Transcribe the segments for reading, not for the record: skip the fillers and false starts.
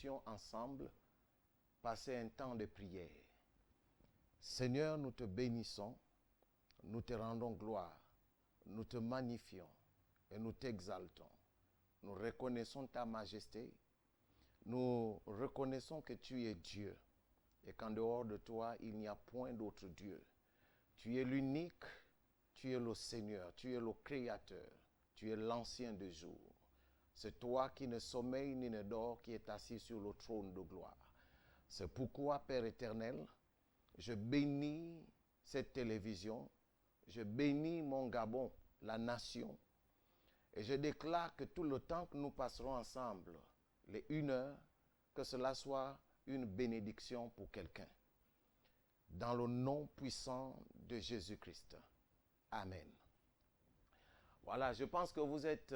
puissions ensemble passer un temps de prière. Seigneur, nous te bénissons, nous te rendons gloire, nous te magnifions et nous t'exaltons. Nous reconnaissons ta majesté, nous reconnaissons que tu es Dieu et qu'en dehors de toi, il n'y a point d'autre Dieu. Tu es l'unique, tu es le Seigneur, tu es le Créateur, tu es l'ancien des jours. C'est toi qui ne sommeille ni ne dors, qui est assis sur le trône de gloire. C'est pourquoi, Père éternel, je bénis cette télévision, je bénis mon Gabon, la nation, et je déclare que tout le temps que nous passerons ensemble, les 1 heure, que cela soit une bénédiction pour quelqu'un. Dans le nom puissant de Jésus-Christ. Amen. Voilà, je pense que vous êtes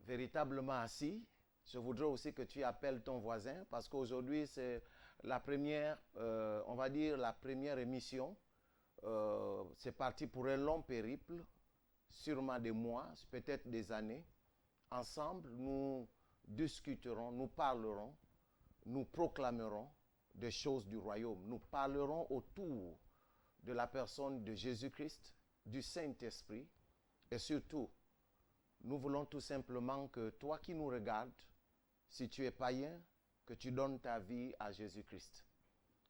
véritablement assis. Je voudrais aussi que tu appelles ton voisin parce qu'aujourd'hui c'est la première, on va dire la première émission. C'est parti pour un long périple, sûrement des mois, peut-être des années. Ensemble, nous discuterons, nous parlerons, nous proclamerons des choses du royaume. Nous parlerons autour de la personne de Jésus-Christ, du Saint-Esprit et surtout, nous voulons tout simplement que toi qui nous regardes, si tu es païen, que tu donnes ta vie à Jésus-Christ.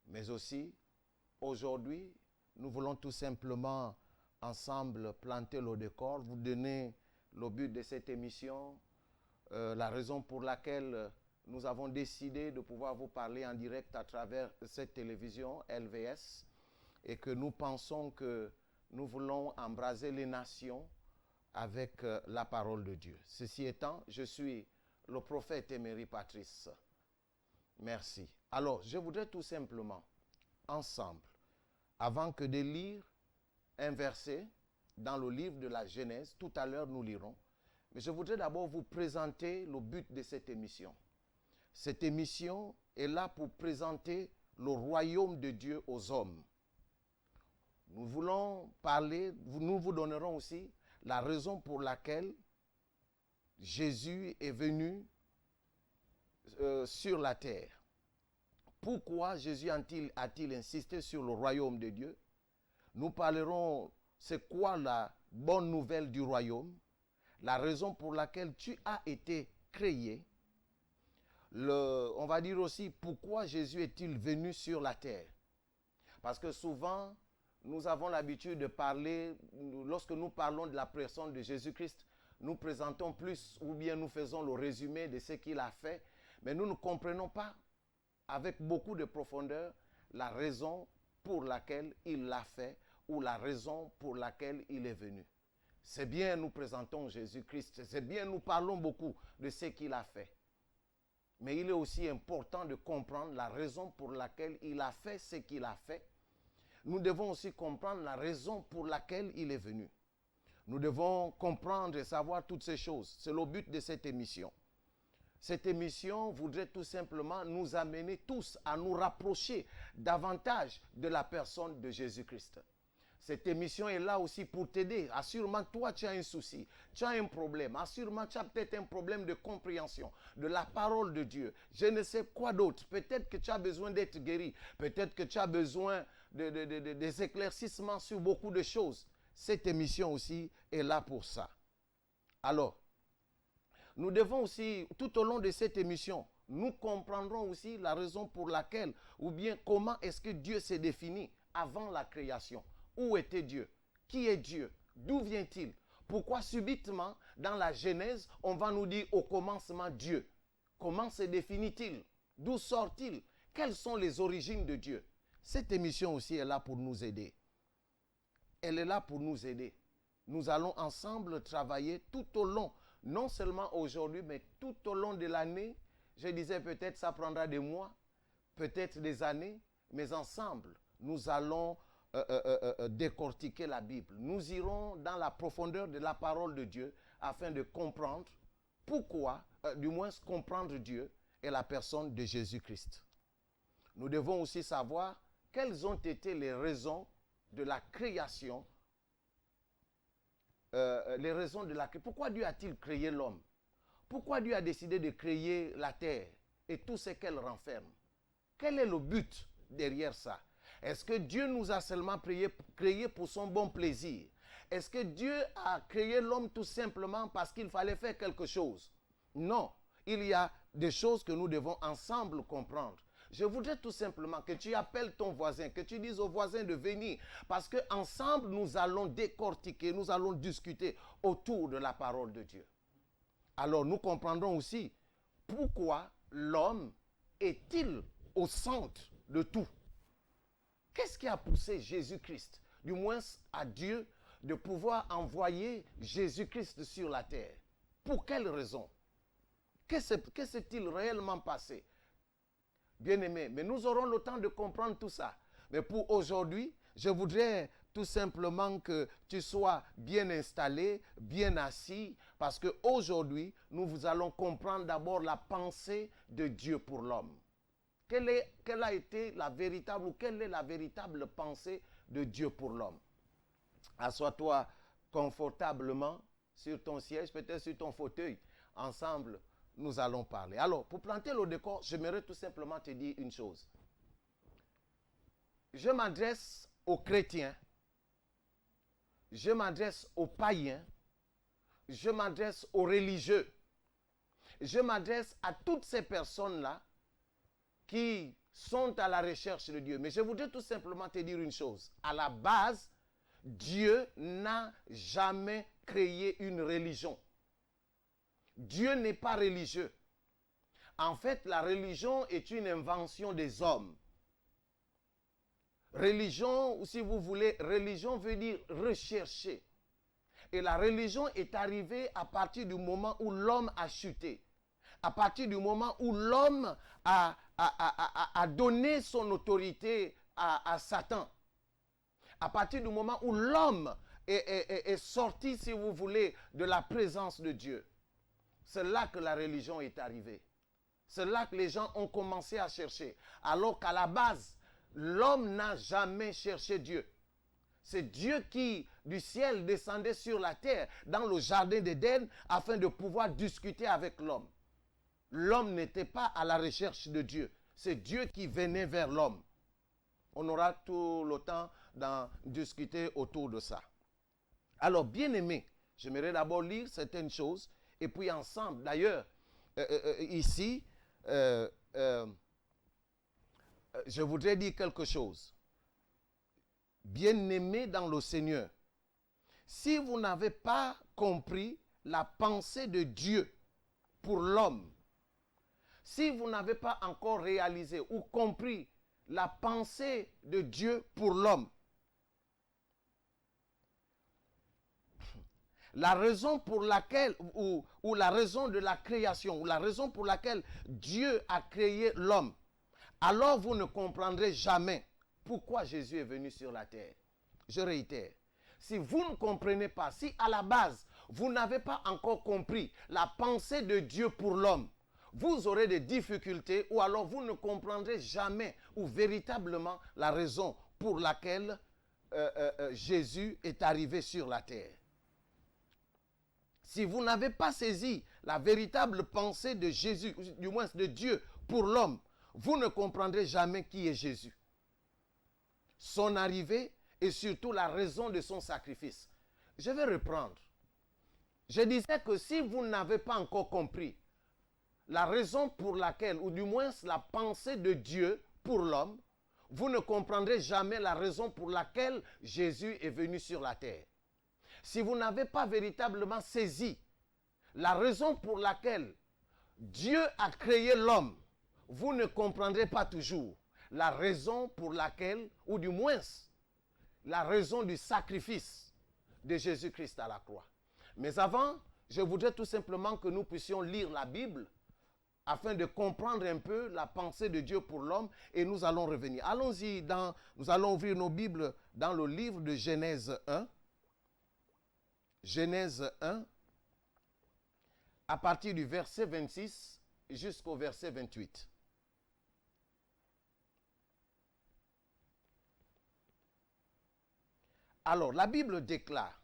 Mais aussi, aujourd'hui, nous voulons tout simplement ensemble planter le décor, vous donner le but de cette émission, la raison pour laquelle nous avons décidé de pouvoir vous parler en direct à travers cette télévision LVS et que nous pensons que nous voulons embraser les nations avec la parole de Dieu. Ceci étant, je suis le prophète Emery Patrice. Merci. Alors, je voudrais tout simplement, ensemble, avant que de lire un verset dans le livre de la Genèse, tout à l'heure nous lirons, mais je voudrais d'abord vous présenter le but de cette émission. Cette émission est là pour présenter le royaume de Dieu aux hommes. Nous voulons parler, nous vous donnerons aussi la raison pour laquelle Jésus est venu sur la terre. Pourquoi Jésus a-t-il insisté sur le royaume de Dieu? Nous parlerons, c'est quoi la bonne nouvelle du royaume? La raison pour laquelle tu as été créé. On va dire aussi pourquoi Jésus est-il venu sur la terre. Parce que souvent, nous avons l'habitude de parler, lorsque nous parlons de la personne de Jésus-Christ, nous présentons plus ou bien nous faisons le résumé de ce qu'il a fait, mais nous ne comprenons pas avec beaucoup de profondeur la raison pour laquelle il l'a fait ou la raison pour laquelle il est venu. C'est bien nous présentons Jésus-Christ, c'est bien nous parlons beaucoup de ce qu'il a fait. Mais il est aussi important de comprendre la raison pour laquelle il a fait ce qu'il a fait. Nous devons aussi comprendre la raison pour laquelle il est venu. Nous devons comprendre et savoir toutes ces choses. C'est le but de cette émission. Cette émission voudrait tout simplement nous amener tous à nous rapprocher davantage de la personne de Jésus-Christ. Cette émission est là aussi pour t'aider. Assurément, toi, tu as un souci, tu as un problème. Assurément, tu as peut-être un problème de compréhension de la parole de Dieu. Je ne sais quoi d'autre. Peut-être que tu as besoin d'être guéri. Peut-être que tu as besoin des éclaircissements sur beaucoup de choses. Cette émission aussi est là pour ça. Alors, nous devons aussi, tout au long de cette émission, nous comprendrons aussi la raison pour laquelle, ou bien comment est-ce que Dieu s'est défini avant la création. Où était Dieu? Qui est Dieu? D'où vient-il? Pourquoi subitement, dans la Genèse, on va nous dire au commencement Dieu? Comment se définit-il? D'où sort-il? Quelles sont les origines de Dieu? Cette émission aussi est là pour nous aider. Elle est là pour nous aider. Nous allons ensemble travailler tout au long, non seulement aujourd'hui, mais tout au long de l'année. Je disais peut-être ça prendra des mois, peut-être des années, mais ensemble, nous allons décortiquer la Bible. Nous irons dans la profondeur de la parole de Dieu afin de comprendre pourquoi, du moins comprendre Dieu et la personne de Jésus-Christ. Nous devons aussi savoir quelles ont été les raisons de la création, les raisons de la création. Pourquoi Dieu a-t-il créé l'homme? Pourquoi Dieu a décidé de créer la terre et tout ce qu'elle renferme. Quel est le but derrière ça? Est-ce que Dieu nous a seulement créé pour son bon plaisir? Est-ce que Dieu a créé l'homme tout simplement parce qu'il fallait faire quelque chose? Non, il y a des choses que nous devons ensemble comprendre. Je voudrais tout simplement que tu appelles ton voisin, que tu dises au voisin de venir, parce qu'ensemble nous allons décortiquer, nous allons discuter autour de la parole de Dieu. Alors nous comprendrons aussi pourquoi l'homme est-il au centre de tout. Qu'est-ce qui a poussé Jésus-Christ, du moins à Dieu, de pouvoir envoyer Jésus-Christ sur la terre? Pour quelle raison? Que s'est-il réellement passé? Bien-aimés, mais nous aurons le temps de comprendre tout ça. Mais pour aujourd'hui, je voudrais tout simplement que tu sois bien installé, bien assis, parce qu'aujourd'hui, nous allons comprendre d'abord la pensée de Dieu pour l'homme. Quelle a été la véritable, ou quelle est la véritable pensée de Dieu pour l'homme? Assois-toi confortablement sur ton siège, peut-être sur ton fauteuil. Ensemble, nous allons parler. Alors, pour planter le décor, j'aimerais tout simplement te dire une chose. Je m'adresse aux chrétiens, je m'adresse aux païens, je m'adresse aux religieux, je m'adresse à toutes ces personnes-là qui sont à la recherche de Dieu. Mais je voudrais tout simplement te dire une chose. À la base, Dieu n'a jamais créé une religion. Dieu n'est pas religieux. En fait, la religion est une invention des hommes. Religion, ou si vous voulez, religion veut dire rechercher. Et la religion est arrivée à partir du moment où l'homme a chuté. À partir du moment où l'homme a donné son autorité à Satan. À partir du moment où l'homme est sorti, si vous voulez, de la présence de Dieu. C'est là que la religion est arrivée. C'est là que les gens ont commencé à chercher. Alors qu'à la base, l'homme n'a jamais cherché Dieu. C'est Dieu qui, du ciel, descendait sur la terre, dans le jardin d'Éden, afin de pouvoir discuter avec l'homme. L'homme n'était pas à la recherche de Dieu. C'est Dieu qui venait vers l'homme. On aura tout le temps d'en discuter autour de ça. Alors, bien aimé, j'aimerais d'abord lire certaines choses, et puis ensemble, d'ailleurs, ici, je voudrais dire quelque chose. Bien-aimé dans le Seigneur, si vous n'avez pas compris la pensée de Dieu pour l'homme, si vous n'avez pas encore réalisé ou compris la pensée de Dieu pour l'homme, la raison pour laquelle, ou la raison de la création, ou la raison pour laquelle Dieu a créé l'homme, alors vous ne comprendrez jamais pourquoi Jésus est venu sur la terre. Je réitère, si vous ne comprenez pas, si à la base, vous n'avez pas encore compris la pensée de Dieu pour l'homme, vous aurez des difficultés ou alors vous ne comprendrez jamais ou véritablement la raison pour laquelle Jésus est arrivé sur la terre. Si vous n'avez pas saisi la véritable pensée de Jésus, du moins de Dieu pour l'homme, vous ne comprendrez jamais qui est Jésus. Son arrivée et surtout la raison de son sacrifice. Je vais reprendre. Je disais que si vous n'avez pas encore compris la raison pour laquelle, ou du moins la pensée de Dieu pour l'homme, vous ne comprendrez jamais la raison pour laquelle Jésus est venu sur la terre. Si vous n'avez pas véritablement saisi la raison pour laquelle Dieu a créé l'homme, vous ne comprendrez pas toujours la raison pour laquelle, ou du moins, la raison du sacrifice de Jésus-Christ à la croix. Mais avant, je voudrais tout simplement que nous puissions lire la Bible afin de comprendre un peu la pensée de Dieu pour l'homme, et nous allons revenir. Allons-y, nous allons ouvrir nos Bibles dans le livre de Genèse 1. Genèse 1, à partir du verset 26 jusqu'au verset 28. Alors, la Bible déclare,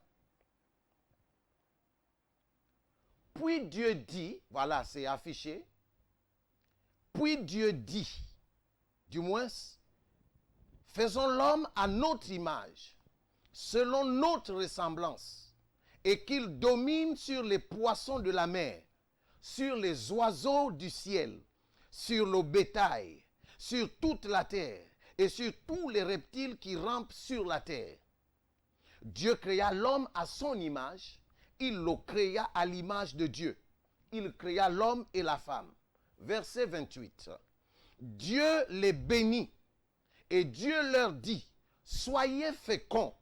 puis Dieu dit, voilà, c'est affiché, Puis Dieu dit, du moins, faisons l'homme à notre image, selon notre ressemblance, et qu'il domine sur les poissons de la mer, sur les oiseaux du ciel, sur le bétail, sur toute la terre, et sur tous les reptiles qui rampent sur la terre. Dieu créa l'homme à son image, il le créa à l'image de Dieu. Il créa l'homme et la femme. Verset 28. Dieu les bénit et Dieu leur dit, soyez féconds,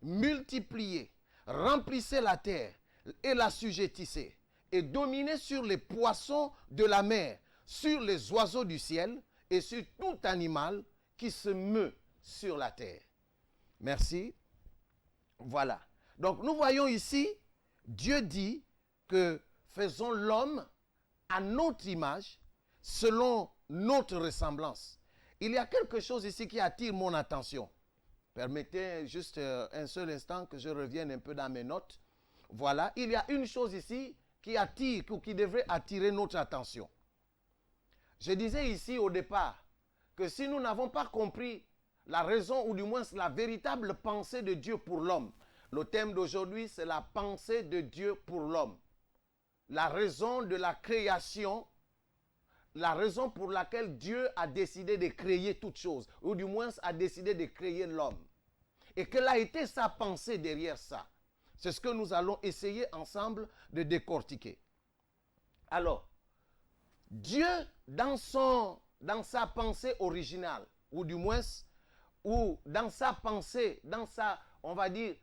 multipliez, remplissez la terre et l'assujettissez, et dominez sur les poissons de la mer, sur les oiseaux du ciel et sur tout animal qui se meut sur la terre. Merci. Voilà. Donc nous voyons ici, Dieu dit que faisons l'homme à notre image, selon notre ressemblance. Il y a quelque chose ici qui attire mon attention. Permettez juste un seul instant que je revienne un peu dans mes notes. Voilà, il y a une chose ici qui attire, ou qui devrait attirer notre attention. Je disais ici au départ que si nous n'avons pas compris la raison, ou du moins la véritable pensée de Dieu pour l'homme, le thème d'aujourd'hui, c'est la pensée de Dieu pour l'homme. La raison de la création, la raison pour laquelle Dieu a décidé de créer toutes choses, ou du moins a décidé de créer l'homme. Et quelle a été sa pensée derrière ça? C'est ce que nous allons essayer ensemble de décortiquer. Alors, Dieu, dans sa pensée originale, ou du moins, ou dans sa pensée, dans sa, on va dire,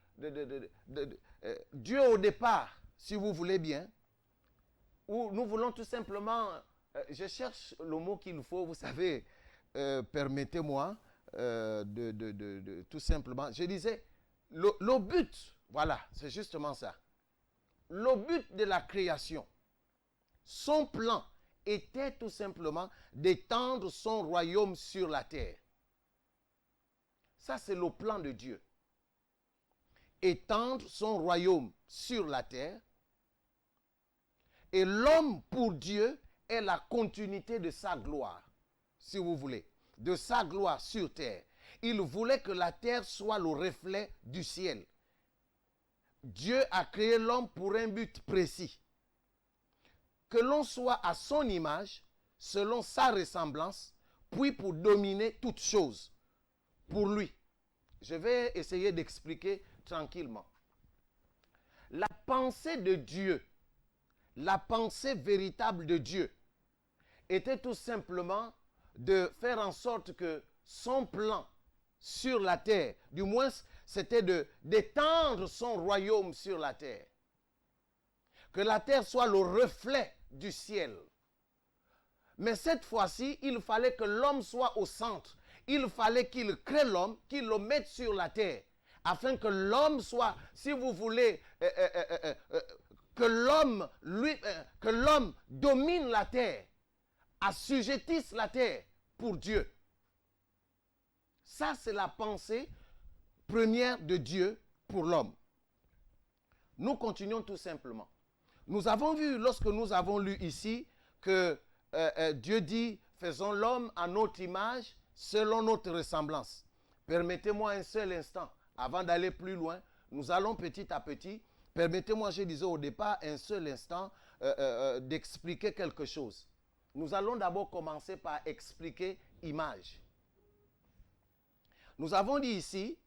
Dieu au départ, si vous voulez bien, où nous voulons tout simplement, je cherche le mot qu'il faut, vous savez, permettez-moi tout simplement, je disais, le but, voilà, c'est justement ça. Le but de la création, son plan était tout simplement d'étendre son royaume sur la terre. Ça, c'est le plan de Dieu. Étendre son royaume sur la terre. Et l'homme, pour Dieu, est la continuité de sa gloire, si vous voulez, de sa gloire sur terre. Il voulait que la terre soit le reflet du ciel. Dieu a créé l'homme pour un but précis. Que l'on soit à son image, selon sa ressemblance, puis pour dominer toutes choses, pour lui. Je vais essayer d'expliquer tranquillement. La pensée de Dieu, la pensée véritable de Dieu, était tout simplement de faire en sorte que son plan sur la terre, du moins c'était d'étendre son royaume sur la terre. Que la terre soit le reflet du ciel. Mais cette fois-ci, il fallait que l'homme soit au centre. Il fallait qu'il crée l'homme, qu'il le mette sur la terre, afin que l'homme soit, si vous voulez, que l'homme domine la terre, assujettisse la terre pour Dieu. Ça, c'est la pensée première de Dieu pour l'homme. Nous continuons tout simplement. Nous avons vu, lorsque nous avons lu ici, que Dieu dit, faisons l'homme à notre image, selon notre ressemblance. Permettez-moi un seul instant, avant d'aller plus loin, nous allons petit à petit. Permettez-moi, je disais au départ, un seul instant d'expliquer quelque chose. Nous allons d'abord commencer par expliquer image. Nous avons dit ici,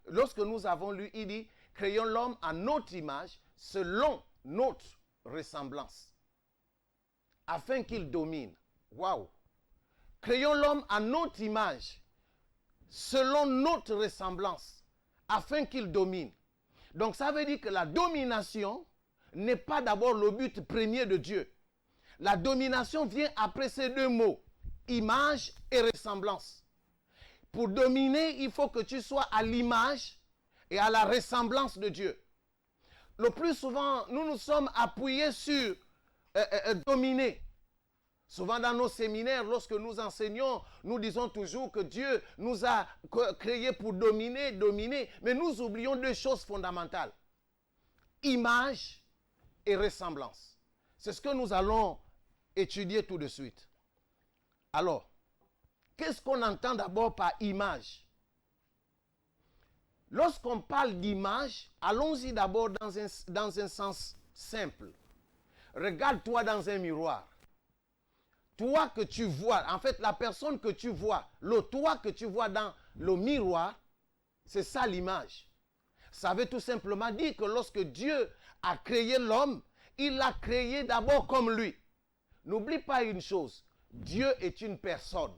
lorsque nous avons lu, il dit, créons l'homme à notre image, selon notre ressemblance, afin qu'il domine. Waouh! Créons l'homme à notre image, selon notre ressemblance, afin qu'il domine. Donc ça veut dire que la domination n'est pas d'abord le but premier de Dieu. La domination vient après ces deux mots, image et ressemblance. Pour dominer, il faut que tu sois à l'image et à la ressemblance de Dieu. Le plus souvent, nous nous sommes appuyés sur dominer. Souvent dans nos séminaires, lorsque nous enseignons, nous disons toujours que Dieu nous a créés pour dominer, mais nous oublions deux choses fondamentales. Image et ressemblance. C'est ce que nous allons étudier tout de suite. Alors, qu'est-ce qu'on entend d'abord par image? Lorsqu'on parle d'image, allons-y d'abord dans un sens simple. Regarde-toi dans un miroir. Toi que tu vois, en fait, la personne que tu vois, le toi que tu vois dans le miroir, c'est ça l'image. Ça veut tout simplement dire que lorsque Dieu a créé l'homme, il l'a créé d'abord comme lui. N'oublie pas une chose, Dieu est une personne.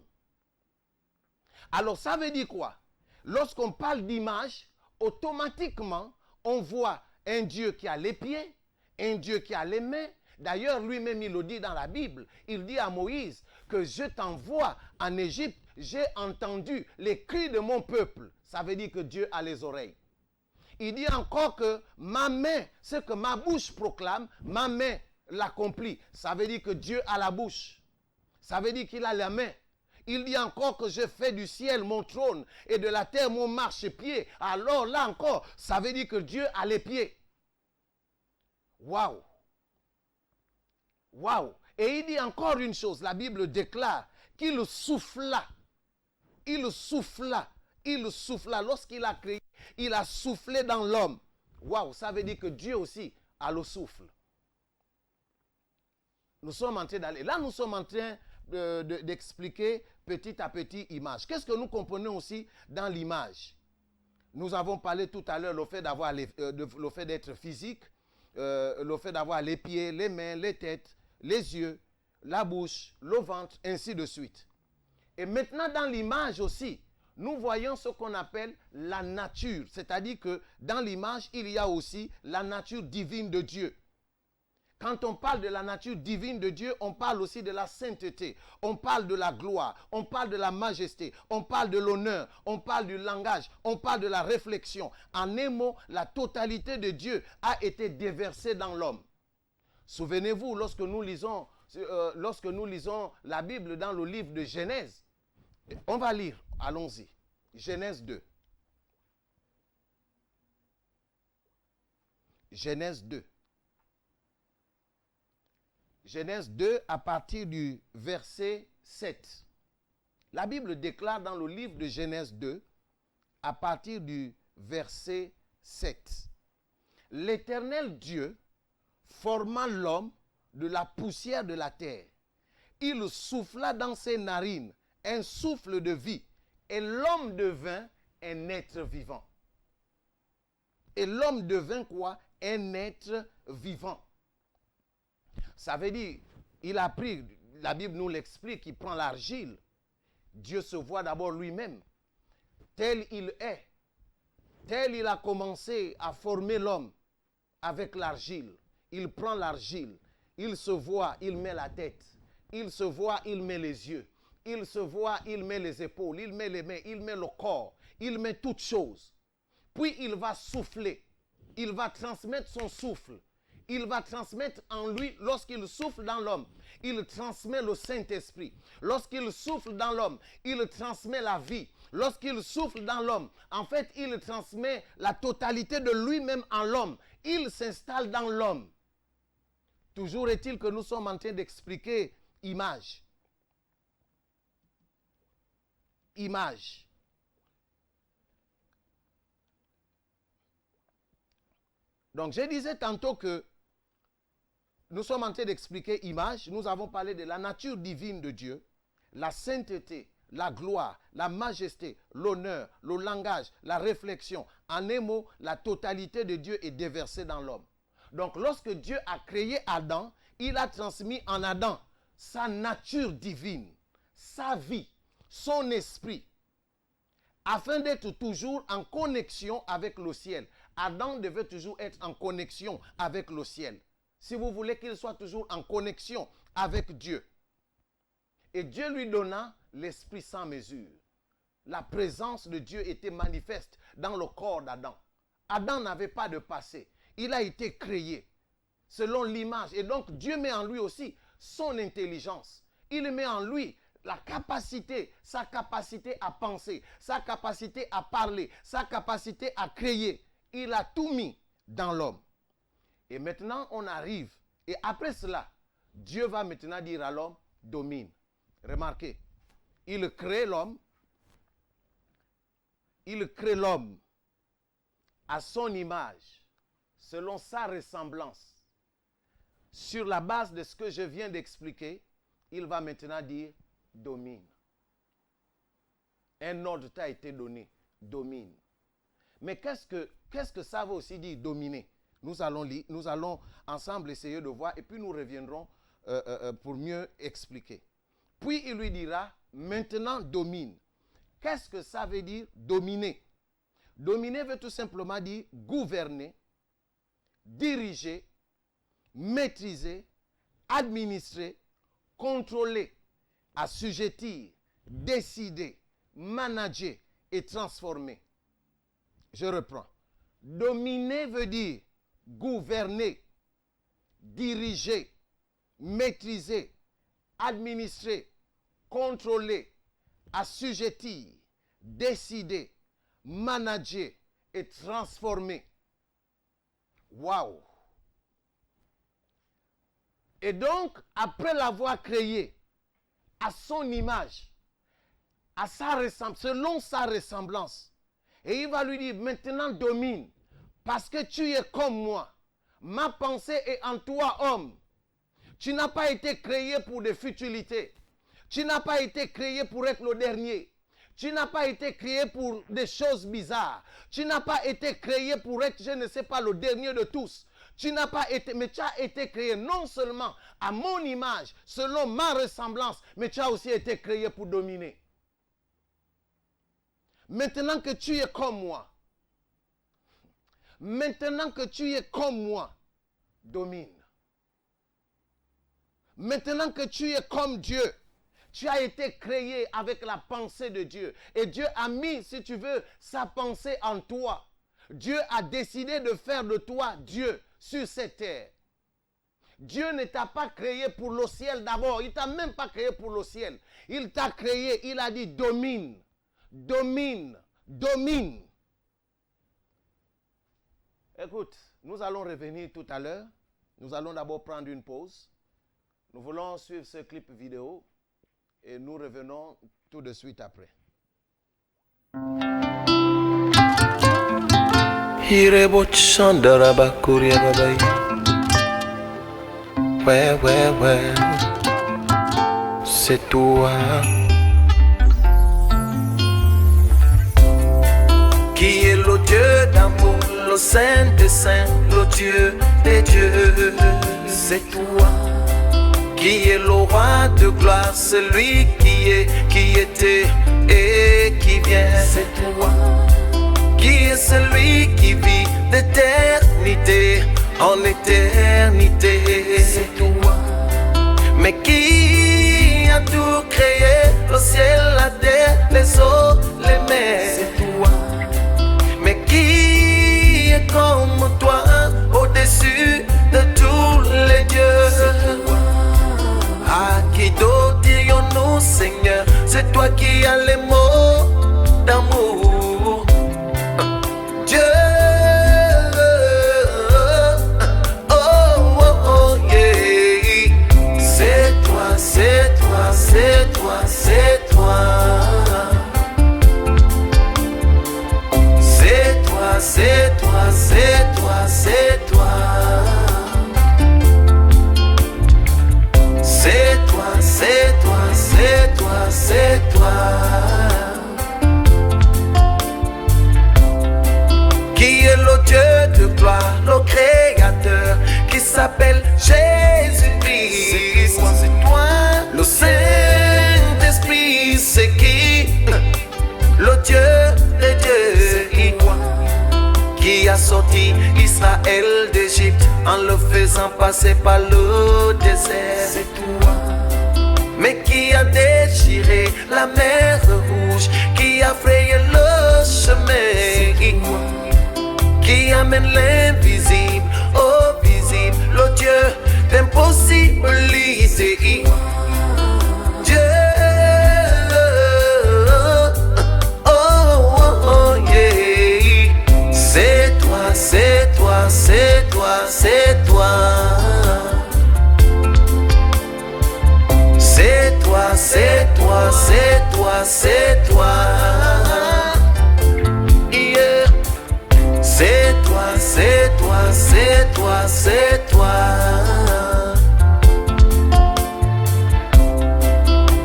Alors ça veut dire quoi? Lorsqu'on parle d'image, automatiquement, on voit un Dieu qui a les pieds, un Dieu qui a les mains. D'ailleurs, lui-même, il le dit dans la Bible. Il dit à Moïse que je t'envoie en Égypte, j'ai entendu les cris de mon peuple. Ça veut dire que Dieu a les oreilles. Il dit encore que ma main, ce que ma bouche proclame, ma main l'accomplit. Ça veut dire que Dieu a la bouche. Ça veut dire qu'il a la main. Il dit encore que je fais du ciel mon trône et de la terre mon marchepied. Alors là encore, ça veut dire que Dieu a les pieds. Waouh! Waouh! Et il dit encore une chose, la Bible déclare qu'il souffla. Il souffla. Il souffla. Lorsqu'il a créé, il a soufflé dans l'homme. Waouh! Ça veut dire que Dieu aussi a le souffle. Nous sommes en train d'aller. Là, nous sommes en train d'expliquer petit à petit image. Qu'est-ce que nous comprenons aussi dans l'image? Nous avons parlé tout à l'heure le fait d'avoir le fait d'être physique, le fait d'avoir les pieds, les mains, les têtes, les yeux, la bouche, le ventre, ainsi de suite. Et maintenant, dans l'image aussi, nous voyons ce qu'on appelle la nature. C'est-à-dire que dans l'image, il y a aussi la nature divine de Dieu. Quand on parle de la nature divine de Dieu, on parle aussi de la sainteté, on parle de la gloire, on parle de la majesté, on parle de l'honneur, on parle du langage, on parle de la réflexion. En un mot, la totalité de Dieu a été déversée dans l'homme. Souvenez-vous, lorsque nous lisons la Bible dans le livre de Genèse, on va lire, allons-y, Genèse 2. Genèse 2. Genèse 2 à partir du verset 7. La Bible déclare dans le livre de Genèse 2 à partir du verset 7. L'Éternel Dieu forma l'homme de la poussière de la terre. Il souffla dans ses narines un souffle de vie et l'homme devint un être vivant. Et l'homme devint quoi? Un être vivant. Ça veut dire, il a pris, la Bible nous l'explique, il prend l'argile. Dieu se voit d'abord lui-même. Tel il est. Tel il a commencé à former l'homme avec l'argile. Il prend l'argile. Il se voit, il met la tête. Il se voit, il met les yeux. Il se voit, il met les épaules. Il met les mains, il met le corps. Il met toutes choses. Puis il va souffler. Il va transmettre son souffle. Il va transmettre en lui, lorsqu'il souffle dans l'homme, il transmet le Saint-Esprit. Lorsqu'il souffle dans l'homme, il transmet la vie. Lorsqu'il souffle dans l'homme, en fait, il transmet la totalité de lui-même en l'homme. Il s'installe dans l'homme. Toujours est-il que nous sommes en train d'expliquer image. Image. Donc, je disais tantôt que nous sommes en train d'expliquer image. Nous avons parlé de la nature divine de Dieu, la sainteté, la gloire, la majesté, l'honneur, le langage, la réflexion. En un mot, la totalité de Dieu est déversée dans l'homme. Donc, lorsque Dieu a créé Adam, il a transmis en Adam sa nature divine, sa vie, son esprit, afin d'être toujours en connexion avec le ciel. Adam devait toujours être en connexion avec le ciel. Si vous voulez qu'il soit toujours en connexion avec Dieu. Et Dieu lui donna l'esprit sans mesure. La présence de Dieu était manifeste dans le corps d'Adam. Adam n'avait pas de passé. Il a été créé selon l'image. Et donc Dieu met en lui aussi son intelligence. Il met en lui la capacité, sa capacité à penser, sa capacité à parler, sa capacité à créer. Il a tout mis dans l'homme. Et maintenant, on arrive. Et après cela, Dieu va maintenant dire à l'homme, domine. Remarquez, il crée l'homme. Il crée l'homme à son image, selon sa ressemblance. Sur la base de ce que je viens d'expliquer, il va maintenant dire domine. Un ordre t'a été donné, domine. Mais qu'est-ce que ça veut aussi dire dominer? Nous allons ensemble essayer de voir et puis nous reviendrons pour mieux expliquer. Puis il lui dira, maintenant domine. Qu'est-ce que ça veut dire dominer? Dominer veut tout simplement dire gouverner, diriger, maîtriser, administrer, contrôler, assujettir, décider, manager et transformer. Je reprends. Dominer veut dire gouverner, diriger, maîtriser, administrer, contrôler, assujettir, décider, manager et transformer. Waouh! Et donc, après l'avoir créé à son image, à sa ressemblance, selon sa ressemblance, et il va lui dire, maintenant domine, parce que tu es comme moi. Ma pensée est en toi, homme. Tu n'as pas été créé pour des futilités. Tu n'as pas été créé pour être le dernier. Tu n'as pas été créé pour des choses bizarres. Tu n'as pas été créé pour être, je ne sais pas, le dernier de tous. Tu n'as pas été, mais tu as été créé non seulement à mon image, selon ma ressemblance, mais tu as aussi été créé pour dominer. Maintenant que tu es comme moi, domine. Maintenant que tu es comme Dieu, tu as été créé avec la pensée de Dieu. Et Dieu a mis, si tu veux, sa pensée en toi. Dieu a décidé de faire de toi Dieu sur cette terre. Dieu ne t'a pas créé pour le ciel d'abord. Il ne t'a même pas créé pour le ciel. Il t'a créé, il a dit domine, domine, domine. Écoute, nous allons revenir tout à l'heure. Nous allons d'abord prendre une pause. Nous voulons suivre ce clip vidéo et nous revenons tout de suite après. Ouais, c'est toi qui est le Dieu d'amour, le Saint des saints, le Dieu des dieux. C'est toi qui est le roi de gloire, celui qui est, qui était et qui vient. C'est toi qui est celui qui vit d'éternité en éternité. C'est toi, mais qui a tout créé, le ciel, la terre, les eaux, les mers. C'est toi, mais qui est comme toi, au-dessus de tous les dieux. C'est toi. À qui d'autre dirions-nous, Seigneur? C'est toi qui as les mots d'amour. Dieu, oh, yeah. C'est toi, c'est toi, c'est toi, c'est toi. C'est toi, c'est toi, c'est toi, c'est toi. C'est toi, c'est toi, c'est toi, c'est toi. Qui est le Dieu de gloire, le Créateur, qui s'appelle Jésus-Christ. C'est toi, le Saint-Esprit, c'est qui? Le Dieu des dieux. C'est toi qui a sorti Israël d'Égypte en le faisant passer par le désert. C'est toi, mais qui a déchiré la mer rouge, qui a frayé le chemin. C'est toi qui amène l'invisible au visible, le Dieu d'impossibilité. Dieu, oh, yeah. C'est toi, c'est toi, c'est toi, c'est toi. C'est toi, c'est c'est toi. Yeah. C'est toi, c'est toi, c'est toi, c'est toi.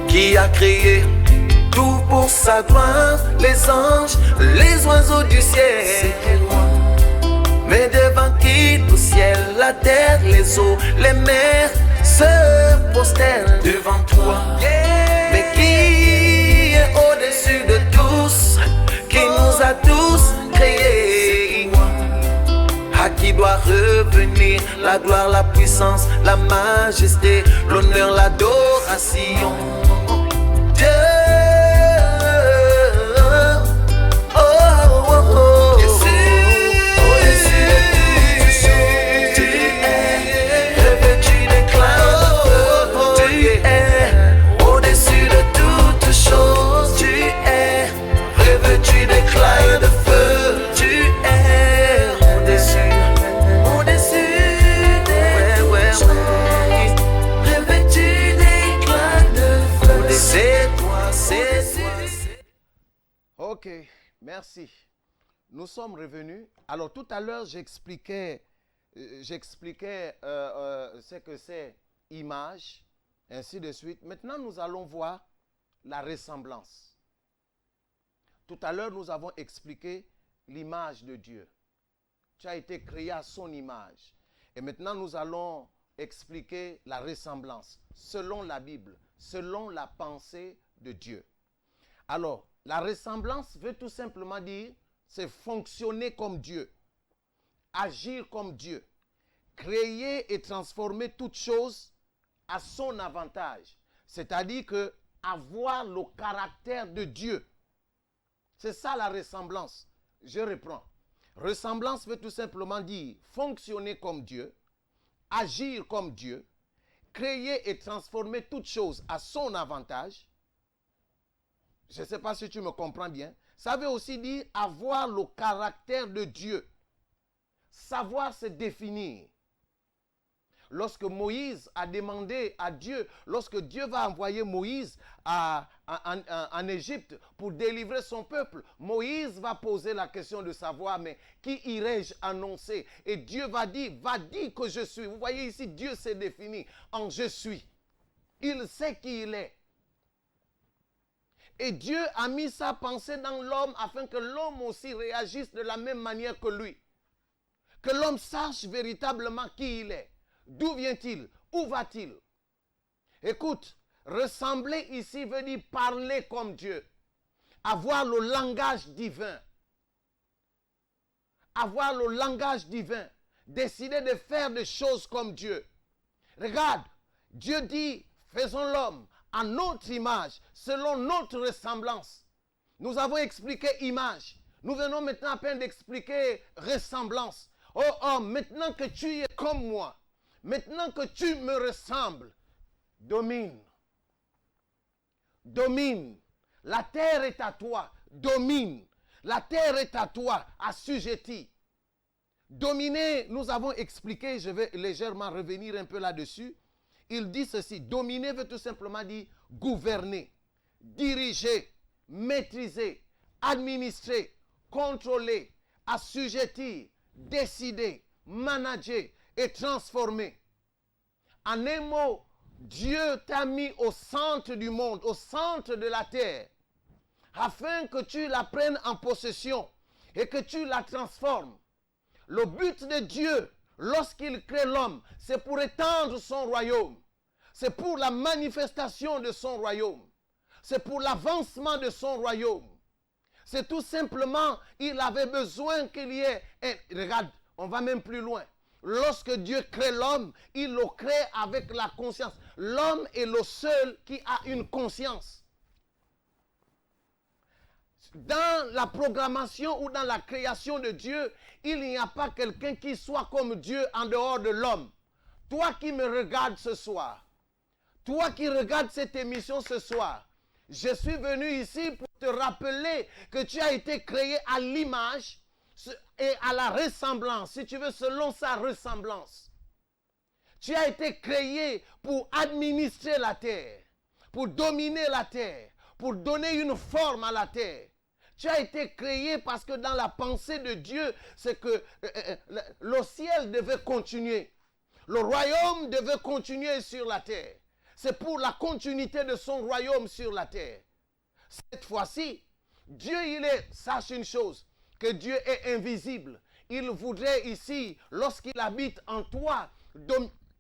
Qui a créé tout pour sa gloire, les anges, les oiseaux du ciel. C'est moi. Mais devant qui tout ciel, la terre, les eaux, les mers se prosternent devant toi. Yeah. Mais qui est au-dessus de tous, qui nous a tous créés? À qui doit revenir la gloire, la puissance, la majesté, l'honneur, l'adoration? Dieu. Ok, merci. Nous sommes revenus. Alors tout à l'heure, j'expliquais ce que c'est image, ainsi de suite. Maintenant, nous allons voir la ressemblance. Tout à l'heure, nous avons expliqué l'image de Dieu. Tu as été créé à son image. Et maintenant, nous allons expliquer la ressemblance, selon la Bible, selon la pensée de Dieu. Alors, la ressemblance veut tout simplement dire, c'est fonctionner comme Dieu, agir comme Dieu, créer et transformer toutes choses à son avantage. C'est-à-dire que avoir le caractère de Dieu. C'est ça la ressemblance. Je reprends. Ressemblance veut tout simplement dire fonctionner comme Dieu, agir comme Dieu, créer et transformer toutes choses à son avantage. Je ne sais pas si tu me comprends bien. Ça veut aussi dire avoir le caractère de Dieu. Savoir se définir. Lorsque Moïse a demandé à Dieu, lorsque Dieu va envoyer Moïse en Égypte pour délivrer son peuple, Moïse va poser la question de savoir, mais qui irai-je annoncer? Et Dieu va dire que je suis. Vous voyez ici, Dieu s'est défini en je suis. Il sait qui il est. Et Dieu a mis sa pensée dans l'homme afin que l'homme aussi réagisse de la même manière que lui. Que l'homme sache véritablement qui il est. D'où vient-il? Où va-t-il? Écoute, ressembler ici veut dire parler comme Dieu. Avoir le langage divin. Avoir le langage divin. Décider de faire des choses comme Dieu. Regarde, Dieu dit, faisons l'homme à notre image, selon notre ressemblance. Nous avons expliqué image. Nous venons maintenant à peine d'expliquer ressemblance. Oh homme, maintenant que tu es comme moi, maintenant que tu me ressembles, domine. Domine. La terre est à toi. Domine. La terre est à toi, assujettie. Dominer, nous avons expliqué, je vais légèrement revenir un peu là-dessus. Il dit ceci, dominer veut tout simplement dire gouverner, diriger, maîtriser, administrer, contrôler, assujettir, décider, manager et transformer. En un mot, Dieu t'a mis au centre du monde, au centre de la terre, afin que tu la prennes en possession et que tu la transformes. Le but de Dieu, lorsqu'il crée l'homme, c'est pour étendre son royaume. C'est pour la manifestation de son royaume. C'est pour l'avancement de son royaume. C'est tout simplement, il avait besoin qu'il y ait... regarde, on va même plus loin. Lorsque Dieu crée l'homme, il le crée avec la conscience. L'homme est le seul qui a une conscience. Dans la programmation ou dans la création de Dieu, il n'y a pas quelqu'un qui soit comme Dieu en dehors de l'homme. Toi qui me regardes ce soir, toi qui regardes cette émission ce soir, je suis venu ici pour te rappeler que tu as été créé à l'image et à la ressemblance, si tu veux, selon sa ressemblance. Tu as été créé pour administrer la terre, pour dominer la terre, pour donner une forme à la terre. Tu as été créé parce que dans la pensée de Dieu, c'est que le ciel devait continuer. Le royaume devait continuer sur la terre. C'est pour la continuité de son royaume sur la terre. Cette fois-ci, Dieu, sache une chose, que Dieu est invisible. Il voudrait ici, lorsqu'il habite en toi,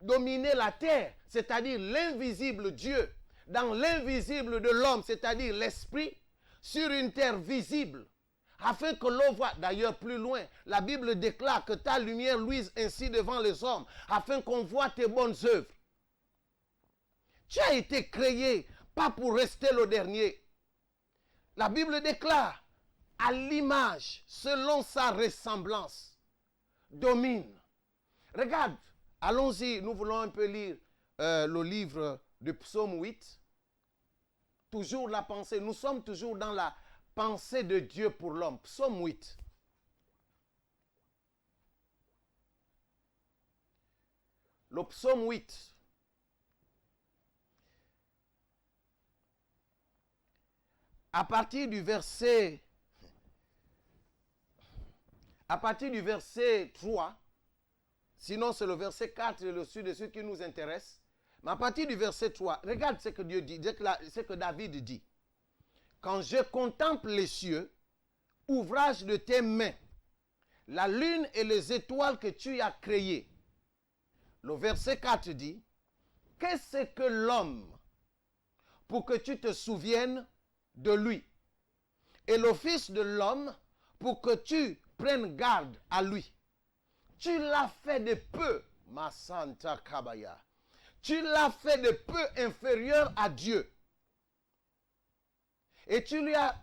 dominer la terre, c'est-à-dire l'invisible Dieu, dans l'invisible de l'homme, c'est-à-dire l'esprit, sur une terre visible, afin que l'on voit, d'ailleurs plus loin, la Bible déclare que ta lumière luise ainsi devant les hommes, afin qu'on voit tes bonnes œuvres. Tu as été créé, pas pour rester le dernier. La Bible déclare, à l'image, selon sa ressemblance, domine. Regarde, allons-y, nous voulons un peu lire le livre de Psaume 8. Toujours la pensée, nous sommes toujours dans la pensée de Dieu pour l'homme. Psaume 8. Le Psaume 8. À partir du verset 3, sinon c'est le verset 4 et le sud de ceux qui nous intéressent, mais à partir du verset 3, regarde ce que Dieu dit, ce que David dit. Quand je contemple les cieux, ouvrage de tes mains, la lune et les étoiles que tu as créées. Le verset 4 dit, qu'est-ce que l'homme pour que tu te souviennes de lui, et le Fils de l'homme pour que tu prennes garde à lui. Tu l'as fait de peu, ma Santa Kabaya. Tu l'as fait de peu inférieur à Dieu. Et tu l'as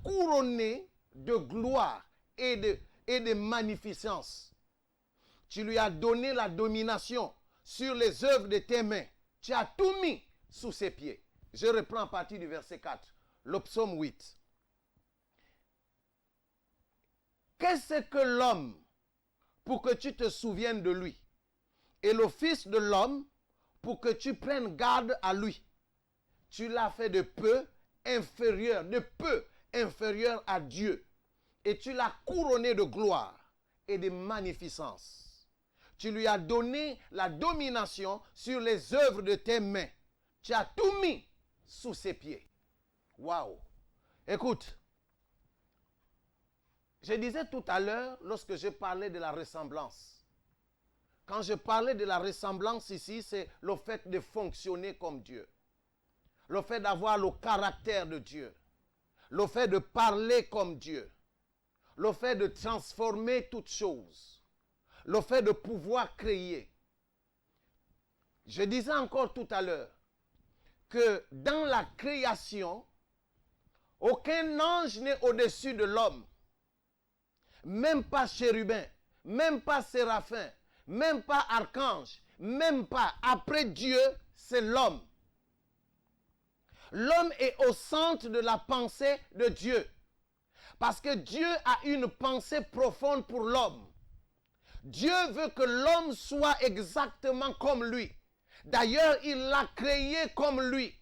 couronné de gloire et de magnificence. Tu lui as donné la domination sur les œuvres de tes mains. Tu as tout mis sous ses pieds. Je reprends à partir du verset 4, le psaume 8. Qu'est-ce que l'homme pour que tu te souviennes de lui, et le Fils de l'homme pour que tu prennes garde à lui? Tu l'as fait de peu inférieur à Dieu, et tu l'as couronné de gloire et de magnificence. Tu lui as donné la domination sur les œuvres de tes mains. Tu as tout mis sous ses pieds. Waouh! Écoute, je disais tout à l'heure, lorsque je parlais de la ressemblance, quand je parlais de la ressemblance ici, c'est le fait de fonctionner comme Dieu, le fait d'avoir le caractère de Dieu, le fait de parler comme Dieu, le fait de transformer toutes choses, le fait de pouvoir créer. Je disais encore tout à l'heure que dans la création, aucun ange n'est au-dessus de l'homme. Même pas chérubin, même pas séraphin, même pas archange, même pas. Après Dieu, c'est l'homme. L'homme est au centre de la pensée de Dieu. Parce que Dieu a une pensée profonde pour l'homme. Dieu veut que l'homme soit exactement comme lui. D'ailleurs, il l'a créé comme lui,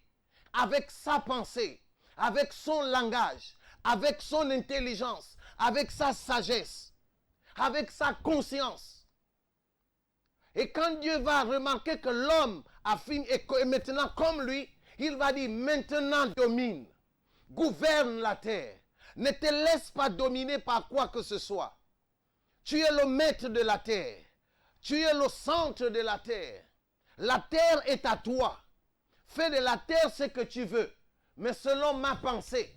avec sa pensée, avec son langage, avec son intelligence, avec sa sagesse, avec sa conscience. Et quand Dieu va remarquer que l'homme a fini et maintenant comme lui, il va dire maintenant domine, gouverne la terre, ne te laisse pas dominer par quoi que ce soit. Tu es le maître de la terre, tu es le centre de la terre. La terre est à toi. Fais de la terre ce que tu veux, mais selon ma pensée.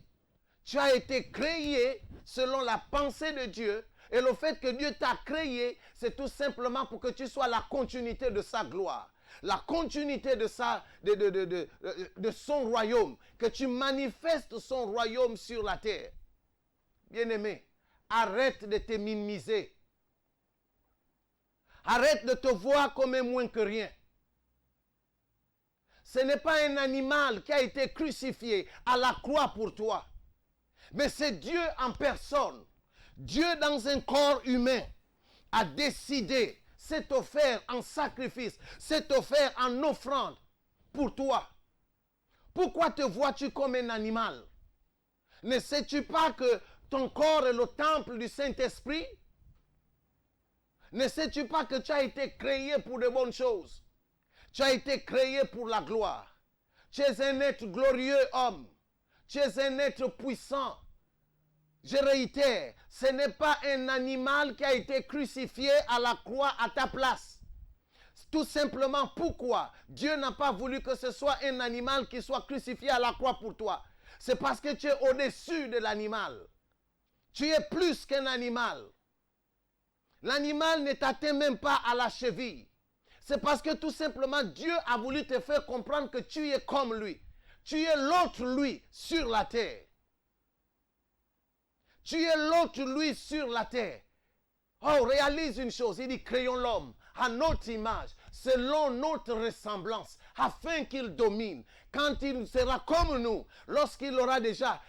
Tu as été créé selon la pensée de Dieu, et le fait que Dieu t'a créé, c'est tout simplement pour que tu sois la continuité de sa gloire, la continuité de son royaume, que tu manifestes son royaume sur la terre. Bien-aimé, arrête de te minimiser. Arrête de te voir comme un moins que rien. Ce n'est pas un animal qui a été crucifié à la croix pour toi. Mais c'est Dieu en personne. Dieu dans un corps humain a décidé, s'est offert en sacrifice, s'est offert en offrande pour toi. Pourquoi te vois-tu comme un animal? Ne sais-tu pas que ton corps est le temple du Saint-Esprit? Ne sais-tu pas que tu as été créé pour de bonnes choses? Tu as été créé pour la gloire. Tu es un être glorieux, homme. Tu es un être puissant. Je réitère, ce n'est pas un animal qui a été crucifié à la croix à ta place. Tout simplement, pourquoi Dieu n'a pas voulu que ce soit un animal qui soit crucifié à la croix pour toi? C'est parce que tu es au-dessus de l'animal. Tu es plus qu'un animal. L'animal ne t'atteint même pas à la cheville. C'est parce que tout simplement Dieu a voulu te faire comprendre que tu es comme lui. Tu es l'autre lui sur la terre. Tu es l'autre lui sur la terre. Oh, réalise une chose, il dit créons l'homme à notre image, selon notre ressemblance, afin qu'il domine. Quand il sera comme nous, lorsqu'il aura déjà,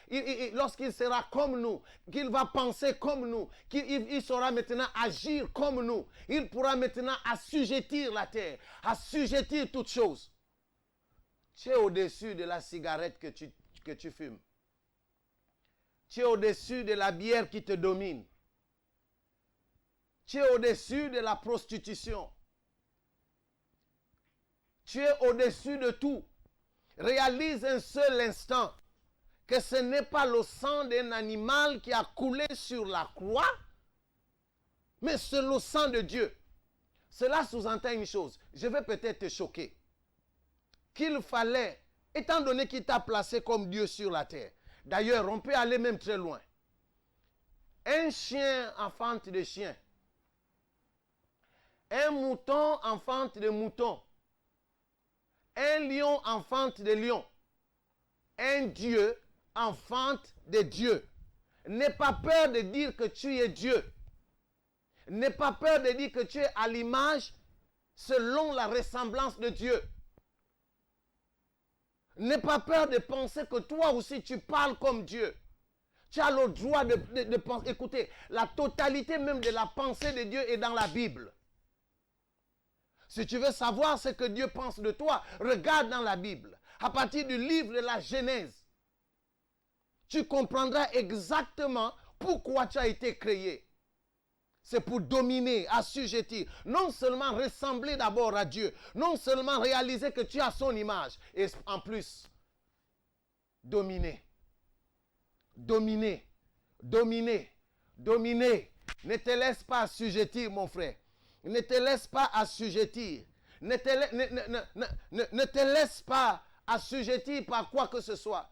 lorsqu'il sera comme nous, qu'il va penser comme nous, qu'il saura maintenant agir comme nous, il pourra maintenant assujettir la terre, assujettir toutes choses. Tu es au-dessus de la cigarette que tu fumes. Tu es au-dessus de la bière qui te domine. Tu es au-dessus de la prostitution. Tu es au-dessus de tout. Réalise un seul instant que ce n'est pas le sang d'un animal qui a coulé sur la croix, mais c'est le sang de Dieu. Cela sous-entend une chose. Je vais peut-être te choquer. Qu'il fallait, étant donné qu'il t'a placé comme Dieu sur la terre. D'ailleurs, on peut aller même très loin. Un chien enfante de chien. Un mouton enfante de mouton. Un lion enfante de lion. Un Dieu enfante de Dieu. N'aie pas peur de dire que tu es Dieu. N'aie pas peur de dire que tu es à l'image selon la ressemblance de Dieu. N'aie pas peur de penser que toi aussi tu parles comme Dieu. Tu as le droit de penser. Écoutez, la totalité même de la pensée de Dieu est dans la Bible. Si tu veux savoir ce que Dieu pense de toi, regarde dans la Bible. À partir du livre de la Genèse, tu comprendras exactement pourquoi tu as été créé. C'est pour dominer, assujettir. Non seulement ressembler d'abord à Dieu, non seulement réaliser que tu as son image, et en plus, dominer. Dominer. Dominer. Dominer. Ne te laisse pas assujettir, mon frère. Ne te laisse pas assujettir. Ne te laisse pas assujettir par quoi que ce soit.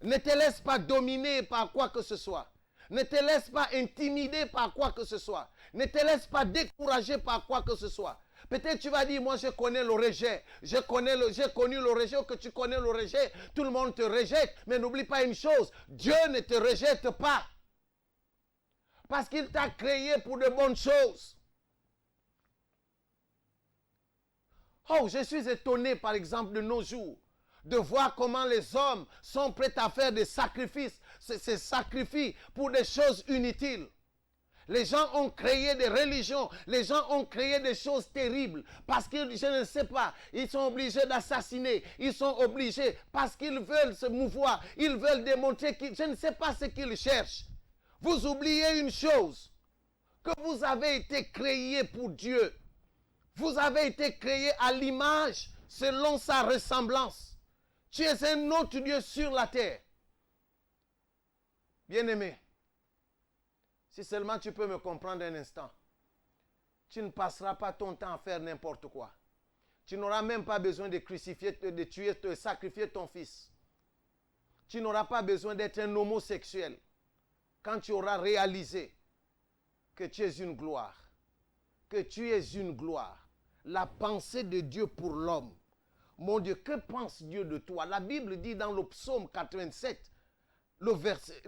Ne te laisse pas dominer par quoi que ce soit. Ne te laisse pas intimider par quoi que ce soit. Ne te laisse pas décourager par quoi que ce soit. Peut-être tu vas dire, moi je connais le rejet. J'ai connu le rejet, que tu connais le rejet. Tout le monde te rejette. Mais n'oublie pas une chose, Dieu ne te rejette pas. Parce qu'il t'a créé pour de bonnes choses. Oh, je suis étonné par exemple de nos jours, de voir comment les hommes sont prêts à faire des sacrifices, ces sacrifices pour des choses inutiles. Les gens ont créé des religions, les gens ont créé des choses terribles parce que, je ne sais pas, ils sont obligés d'assassiner, ils sont obligés parce qu'ils veulent se mouvoir, ils veulent démontrer qu'ils, je ne sais pas ce qu'ils cherchent. Vous oubliez une chose, que vous avez été créé pour Dieu. Vous avez été créé à l'image, selon sa ressemblance. Tu es un autre Dieu sur la terre. Bien-aimé, si seulement tu peux me comprendre un instant, tu ne passeras pas ton temps à faire n'importe quoi. Tu n'auras même pas besoin de crucifier, de tuer, de sacrifier ton fils. Tu n'auras pas besoin d'être un homosexuel quand tu auras réalisé que tu es une gloire. Que tu es une gloire. La pensée de Dieu pour l'homme. Mon Dieu, que pense Dieu de toi? La Bible dit dans le psaume 87, le verset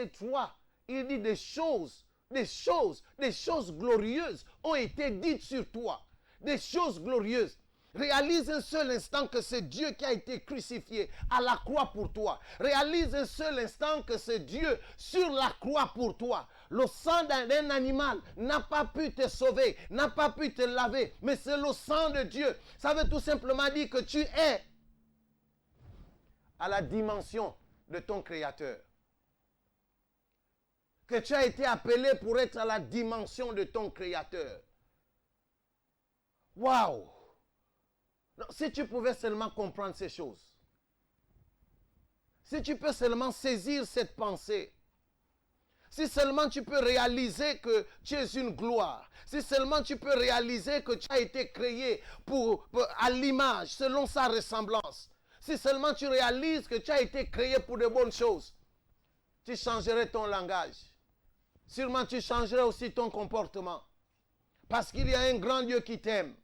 3, il dit des choses glorieuses ont été dites sur toi. Des choses glorieuses. Réalise un seul instant que c'est Dieu qui a été crucifié à la croix pour toi. Réalise un seul instant que c'est Dieu sur la croix pour toi. Le sang d'un animal n'a pas pu te sauver, n'a pas pu te laver, mais c'est le sang de Dieu. Ça veut tout simplement dire que tu es à la dimension de ton Créateur. Que tu as été appelé pour être à la dimension de ton Créateur. Waouh! Si tu pouvais seulement comprendre ces choses, si tu peux seulement saisir cette pensée, si seulement tu peux réaliser que tu es une gloire, si seulement tu peux réaliser que tu as été créé à l'image, selon sa ressemblance, si seulement tu réalises que tu as été créé pour de bonnes choses, tu changerais ton langage. Sûrement tu changerais aussi ton comportement. Parce qu'il y a un grand Dieu qui t'aime.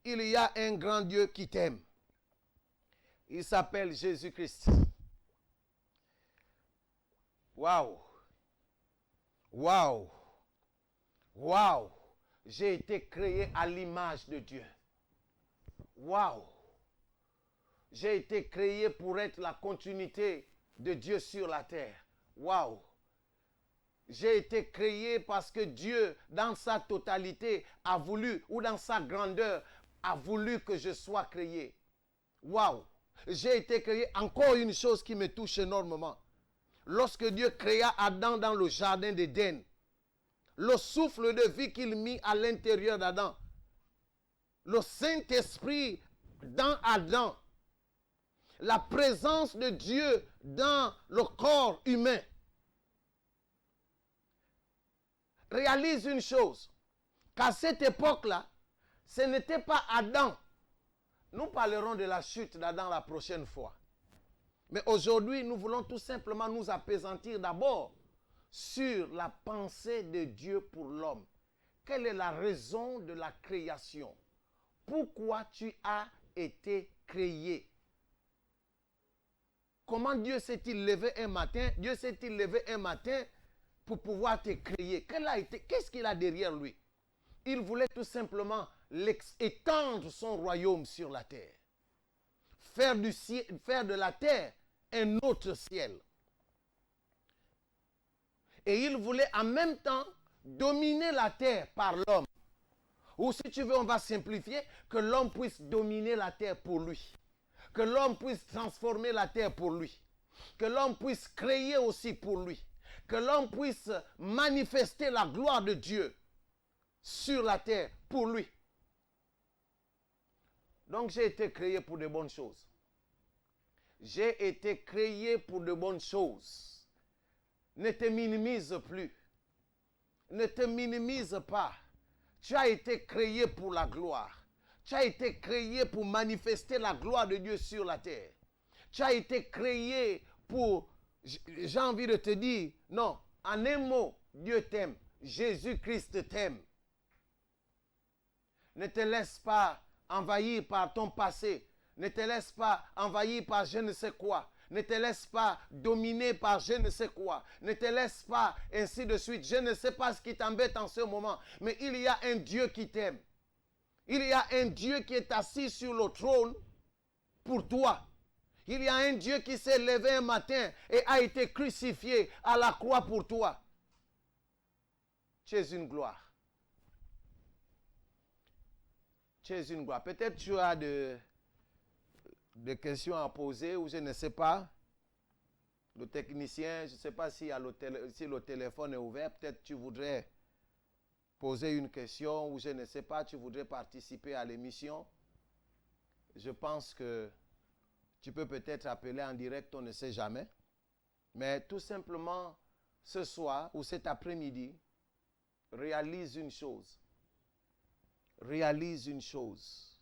Il y a un grand Dieu qui t'aime. Il s'appelle Jésus-Christ. Waouh! Waouh! Waouh! J'ai été créé à l'image de Dieu. Waouh! J'ai été créé pour être la continuité de Dieu sur la terre. Waouh! J'ai été créé parce que Dieu, dans sa totalité, a voulu, ou dans sa grandeur, a voulu que je sois créé. Waouh! J'ai été créé. Encore une chose qui me touche énormément. Lorsque Dieu créa Adam dans le jardin d'Éden, le souffle de vie qu'il mit à l'intérieur d'Adam, le Saint-Esprit dans Adam, la présence de Dieu dans le corps humain. Réalise une chose, qu'à cette époque-là, ce n'était pas Adam. Nous parlerons de la chute d'Adam la prochaine fois. Mais aujourd'hui, nous voulons tout simplement nous appesantir d'abord sur la pensée de Dieu pour l'homme. Quelle est la raison de la création? Pourquoi tu as été créé? Comment Dieu s'est-il levé un matin? Dieu s'est-il levé un matin pour pouvoir te créer? Qu'est-ce qu'il a derrière lui? Il voulait tout simplement étendre son royaume sur la terre. Faire de la terre un autre ciel. Et il voulait en même temps dominer la terre par l'homme. Ou si tu veux, on va simplifier, que l'homme puisse dominer la terre pour lui. Que l'homme puisse transformer la terre pour lui. Que l'homme puisse créer aussi pour lui. Que l'homme puisse manifester la gloire de Dieu sur la terre pour lui. Donc j'ai été créé pour de bonnes choses. J'ai été créé pour de bonnes choses. Ne te minimise plus. Ne te minimise pas. Tu as été créé pour la gloire. Tu as été créé pour manifester la gloire de Dieu sur la terre. Tu as été créé pour, j'ai envie de te dire, non, en un mot, Dieu t'aime. Jésus-Christ t'aime. Ne te laisse pas envahir par ton passé. Ne te laisse pas envahir par je ne sais quoi. Ne te laisse pas dominer par je ne sais quoi. Ne te laisse pas ainsi de suite. Je ne sais pas ce qui t'embête en ce moment. Mais il y a un Dieu qui t'aime. Il y a un Dieu qui est assis sur le trône pour toi. Il y a un Dieu qui s'est levé un matin et a été crucifié à la croix pour toi. Tu es une gloire. Tu es une gloire. Peut-être tu as des questions à poser ou je ne sais pas. Le technicien, je ne sais pas si le téléphone est ouvert. Peut-être tu voudrais poser une question ou je ne sais pas, tu voudrais participer à l'émission. Je pense que tu peux peut-être appeler en direct, on ne sait jamais. Mais tout simplement, ce soir ou cet après-midi, réalise une chose. Réalise une chose.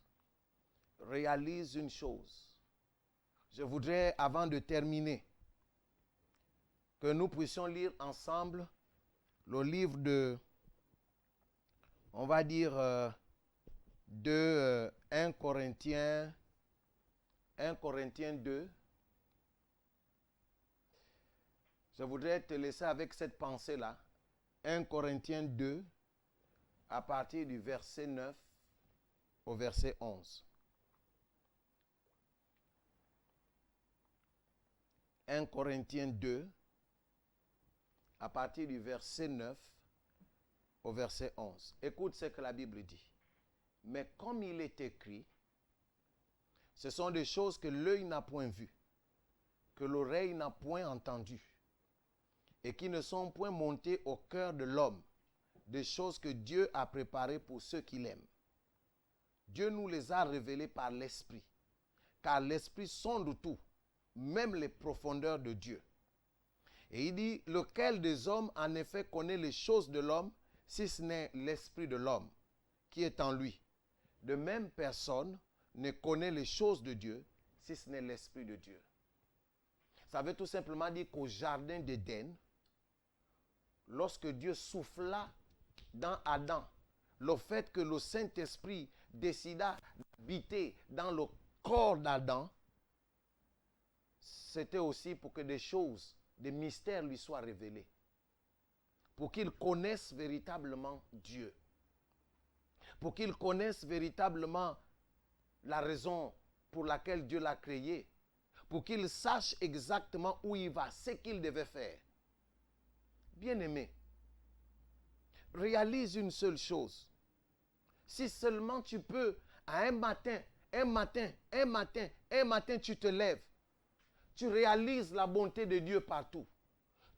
Réalise une chose. Je voudrais, avant de terminer, que nous puissions lire ensemble le livre de, on va dire, de 1 Corinthiens 2. Je voudrais te laisser avec cette pensée-là. 1 Corinthiens 2, à partir du verset 9 au verset 11. 1 Corinthiens 2, à partir du verset 9 au verset 11. Écoute ce que la Bible dit. Mais comme il est écrit, ce sont des choses que l'œil n'a point vues, que l'oreille n'a point entendues, et qui ne sont point montées au cœur de l'homme, des choses que Dieu a préparées pour ceux qui l'aiment. Dieu nous les a révélées par l'Esprit, car l'Esprit sonde tout, même les profondeurs de Dieu. Et il dit, lequel des hommes en effet connaît les choses de l'homme, si ce n'est l'Esprit de l'homme qui est en lui. De même personne ne connaît les choses de Dieu, si ce n'est l'Esprit de Dieu. Ça veut tout simplement dire qu'au jardin d'Éden, lorsque Dieu souffla dans Adam, le fait que le Saint-Esprit décida d'habiter dans le corps d'Adam, c'était aussi pour que des choses, des mystères lui soient révélés. Pour qu'il connaisse véritablement Dieu. Pour qu'il connaisse véritablement la raison pour laquelle Dieu l'a créé. Pour qu'il sache exactement où il va, ce qu'il devait faire. Bien-aimé, réalise une seule chose. Si seulement tu peux, à un matin, tu te lèves. Tu réalises la bonté de Dieu partout.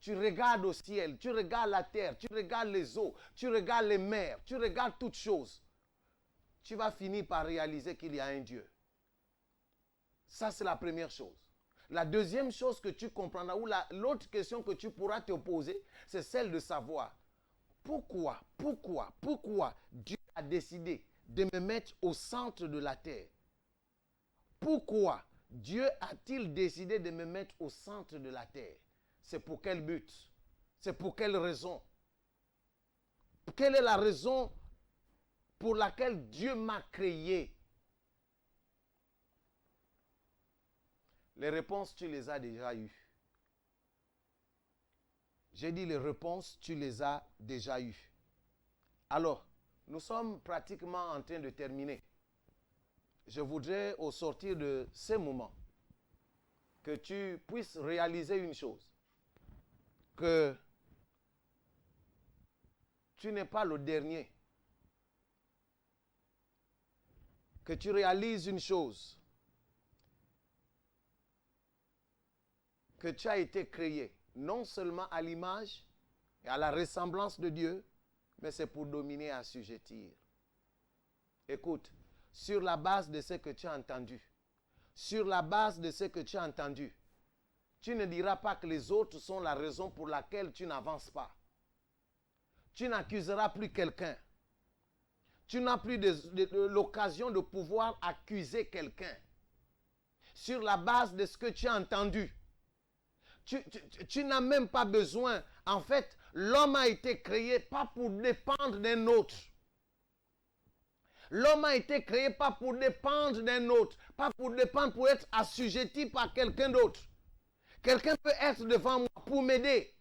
Tu regardes au ciel, tu regardes la terre, tu regardes les eaux, tu regardes les mers, tu regardes toutes choses. Tu vas finir par réaliser qu'il y a un Dieu. Ça, c'est la première chose. La deuxième chose que tu comprendras, ou l'autre question que tu pourras te poser, c'est celle de savoir pourquoi Dieu a décidé de me mettre au centre de la terre. Pourquoi Dieu a-t-il décidé de me mettre au centre de la terre? C'est pour quel but? C'est pour quelle raison? Quelle est la raison pour laquelle Dieu m'a créé? Les réponses, tu les as déjà eues. J'ai dit les réponses, tu les as déjà eues. Alors, nous sommes pratiquement en train de terminer. Je voudrais, au sortir de ces moments, que tu puisses réaliser une chose. Que tu n'es pas le dernier. Que tu réalises une chose. Que tu as été créé, non seulement à l'image et à la ressemblance de Dieu, mais c'est pour dominer et assujettir. Écoute, sur la base de ce que tu as entendu, tu ne diras pas que les autres sont la raison pour laquelle tu n'avances pas. Tu n'accuseras plus quelqu'un. Tu n'as plus l'occasion de pouvoir accuser quelqu'un. Sur la base de ce que tu as entendu. Tu n'as même pas besoin. En fait, l'homme a été créé pas pour dépendre d'un autre. L'homme a été créé pas pour dépendre d'un autre. Pas pour dépendre, pour être assujetti par quelqu'un d'autre. Quelqu'un peut être devant moi pour m'aider.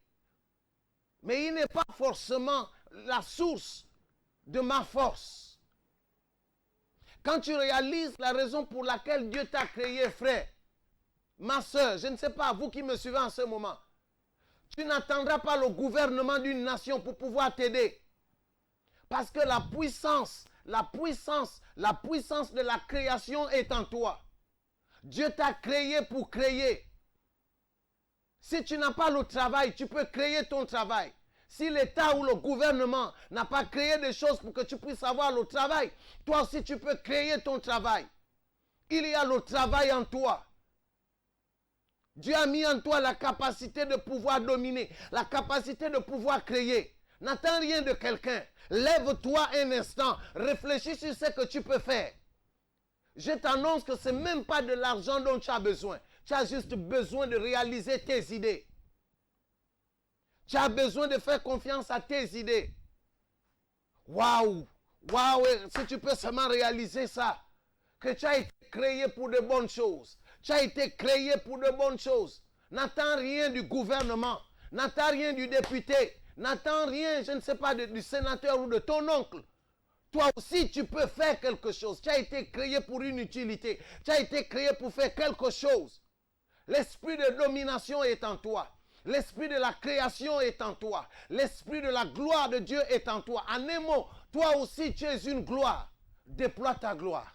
Mais il n'est pas forcément la source de ma force. Quand tu réalises la raison pour laquelle Dieu t'a créé, frère, ma soeur, je ne sais pas, vous qui me suivez en ce moment, tu n'attendras pas le gouvernement d'une nation pour pouvoir t'aider. Parce que la puissance de la création est en toi. Dieu t'a créé pour créer. Si tu n'as pas le travail, tu peux créer ton travail. Si l'État ou le gouvernement n'a pas créé des choses pour que tu puisses avoir le travail, toi aussi tu peux créer ton travail. Il y a le travail en toi. Dieu a mis en toi la capacité de pouvoir dominer, la capacité de pouvoir créer. N'attends rien de quelqu'un. Lève-toi un instant, réfléchis sur ce que tu peux faire. Je t'annonce que ce n'est même pas de l'argent dont tu as besoin. Tu as juste besoin de réaliser tes idées. Tu as besoin de faire confiance à tes idées. Waouh! Waouh! Si tu peux seulement réaliser ça, que tu as été créé pour de bonnes choses. Tu as été créé pour de bonnes choses. N'attends rien du gouvernement. N'attends rien du député. N'attends rien, je ne sais pas, du sénateur ou de ton oncle. Toi aussi, tu peux faire quelque chose. Tu as été créé pour une utilité. Tu as été créé pour faire quelque chose. L'esprit de domination est en toi. L'esprit de la création est en toi. L'esprit de la gloire de Dieu est en toi. En un mot, toi aussi, tu es une gloire. Déploie ta gloire.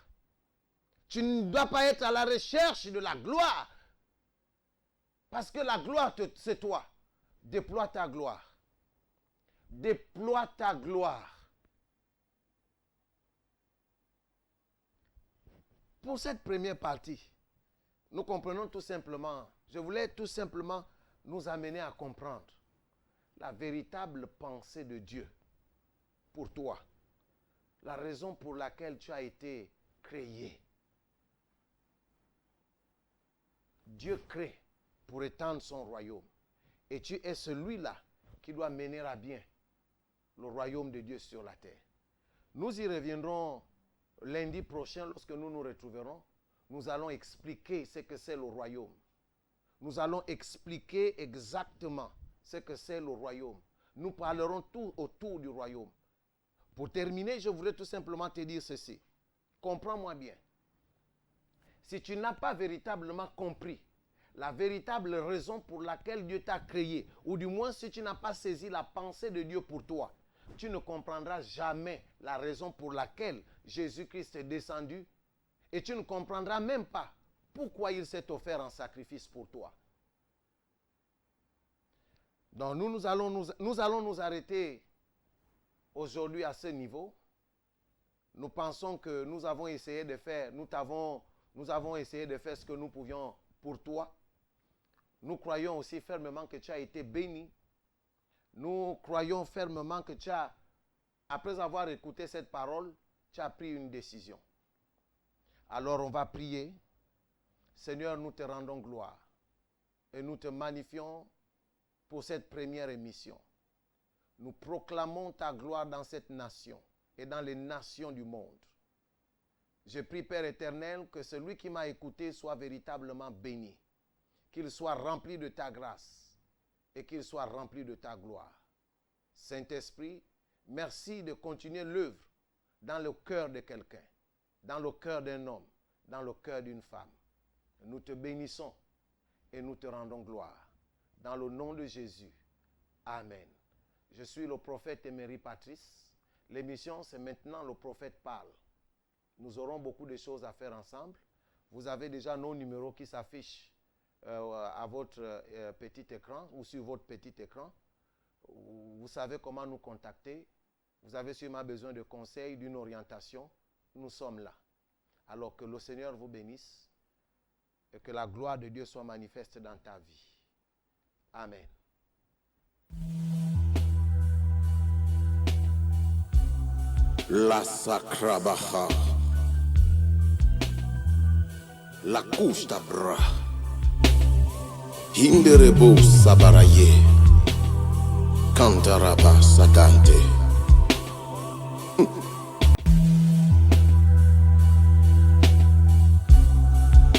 Tu ne dois pas être à la recherche de la gloire. Parce que la gloire, c'est toi. Déploie ta gloire. Déploie ta gloire. Pour cette première partie, nous comprenons tout simplement, je voulais tout simplement nous amener à comprendre la véritable pensée de Dieu pour toi. La raison pour laquelle tu as été créé. Dieu crée pour étendre son royaume. Et tu es celui-là qui doit mener à bien le royaume de Dieu sur la terre. Nous y reviendrons lundi prochain, lorsque nous nous retrouverons. Nous allons expliquer ce que c'est le royaume. Nous allons expliquer exactement ce que c'est le royaume. Nous parlerons tout autour du royaume. Pour terminer, je voudrais tout simplement te dire ceci. Comprends-moi bien. Si tu n'as pas véritablement compris la véritable raison pour laquelle Dieu t'a créé, ou du moins si tu n'as pas saisi la pensée de Dieu pour toi, tu ne comprendras jamais la raison pour laquelle Jésus-Christ est descendu et tu ne comprendras même pas pourquoi il s'est offert en sacrifice pour toi. Donc nous allons nous arrêter aujourd'hui à ce niveau. Nous pensons que nous avons essayé de faire, nous avons essayé de faire ce que nous pouvions pour toi. Nous croyons aussi fermement que tu as été béni. Nous croyons fermement que tu as, après avoir écouté cette parole, tu as pris une décision. Alors on va prier. Seigneur, nous te rendons gloire et nous te magnifions pour cette première émission. Nous proclamons ta gloire dans cette nation et dans les nations du monde. Je prie, Père éternel, que celui qui m'a écouté soit véritablement béni, qu'il soit rempli de ta grâce et qu'il soit rempli de ta gloire. Saint-Esprit, merci de continuer l'œuvre dans le cœur de quelqu'un, dans le cœur d'un homme, dans le cœur d'une femme. Nous te bénissons et nous te rendons gloire. Dans le nom de Jésus. Amen. Je suis le prophète Emery Patrice. L'émission, c'est maintenant le prophète parle. Nous aurons beaucoup de choses à faire ensemble. Vous avez déjà nos numéros qui s'affichent à votre petit écran ou sur votre petit écran. Vous savez comment nous contacter. Vous avez sûrement besoin de conseils, d'une orientation. Nous sommes là. Alors que le Seigneur vous bénisse et que la gloire de Dieu soit manifeste dans ta vie. Amen. La Sacrabaja, la Custabra, Hinderebo Sabaraye, Cantaraba Satante.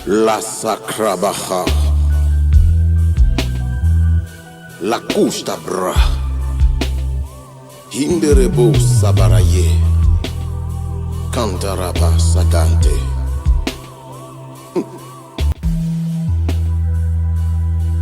La Sacrabaja, la Custabra, Hinderebo Sabaraye, Cantaraba Satante.